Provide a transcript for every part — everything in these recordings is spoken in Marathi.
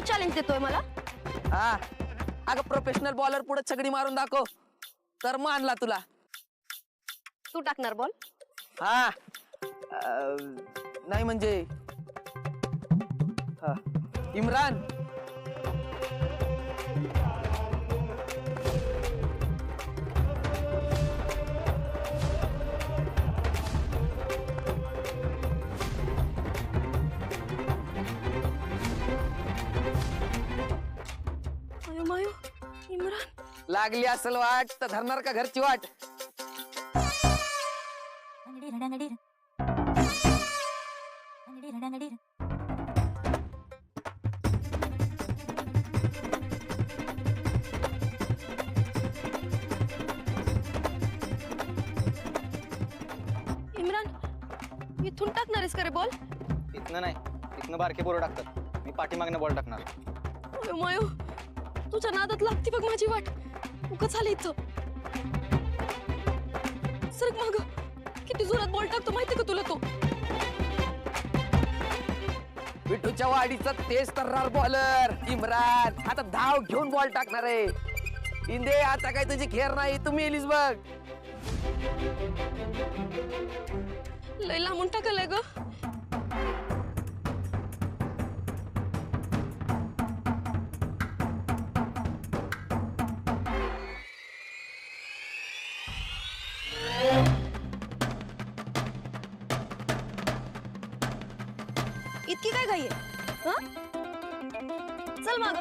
चॅलेंज देतोय मला? हा अगं प्रोफेशनल बॉलर पुढे छगडी मारून दाखव तर मानला तुला. तू टाकणार बॉल? हा नाही म्हणजे हा. इम्रान अयो मायो, इम्रान लागली असेल वाट तर धरणार का घरची वाट. इम्रान इथून टाकणार आहेस का रे बॉल? इथनं नाही, इथनं बारके पोरं टाकतात. मी पाठीमागनं बॉल टाकणार. अयो मायो, तुझ्या नादात लागती बघ माझी वाट. उगाच आलं इथं. सरक माग. किती जोरात बॉल टाकतो माहिती का तुला तो? विठूच्या वाडीचा तेच तर्रार बॉलर इम्रान आता धाव घेऊन बॉल टाकणार आहे. इंदे आता काय तुझी खेर नाही, तू मेलीस बघ. लय लांबून टाकलंय ग. इतकी काय घाई आहे? हा? चल माग.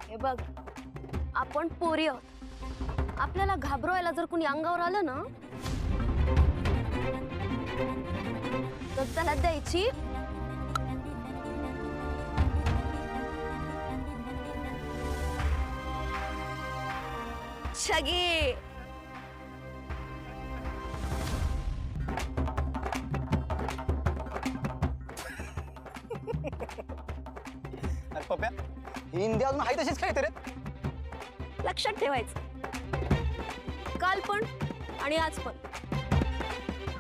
हे बघ, आपण पोरी आहोत. आपल्याला घाबरवायला जर कुणी अंगावर आलं ना तर त्याला द्यायची छगी. अरे पप्या, ही इंडिया अजून आहे तशीच खेळते रे. लक्षात ठेवायचं, काल पण आणि आज पण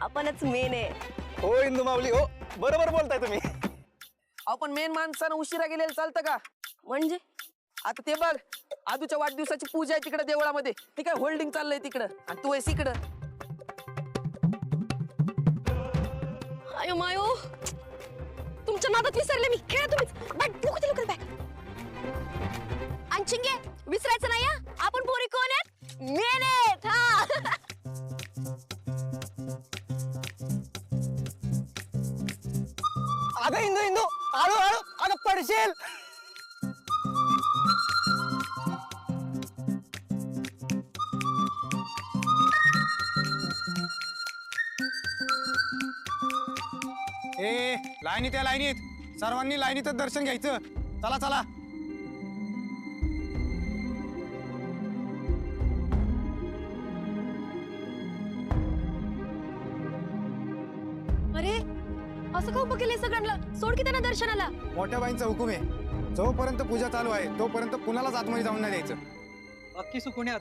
आपणच मेन आहे. हो इंदू माऊली, हो बरोबर बोलताय तुम्ही. आपण मेन माणसानं उशिरा गेलेलं चालतं का? म्हणजे आता ते बघ, आदूच्या वाढदिवसाची पूजा आहे तिकडे देवळामध्ये. ते काय होल्डिंग चाललंय तिकडं आणि तू आहेस इकडं. आयो मायो, तुमच्या नादात विसरले मी. खेळा तुम्हीच. बॅट नको तिला बॅट. अंचिंगे विसरायचं नाही हा. आपण पोरी कोण आहेत? मेन आहेत. हा अगं इंदू इंदू, आळू आळू, अगं पडशील. ए लाईनीत या, लाईनीत सर्वांनी लाईनीतच दर्शन घ्यायचं. चला चला. अरे असं का उभं केलंय सगळ्यांना? सोड की त्यांना दर्शनाला. मोठ्या बाईंचा हुकूम आहे, जोपर्यंत पूजा चालू आहे तोपर्यंत कुणालाच आतमध्ये जाऊन नाही द्यायचं. अख्खी सुकुण्या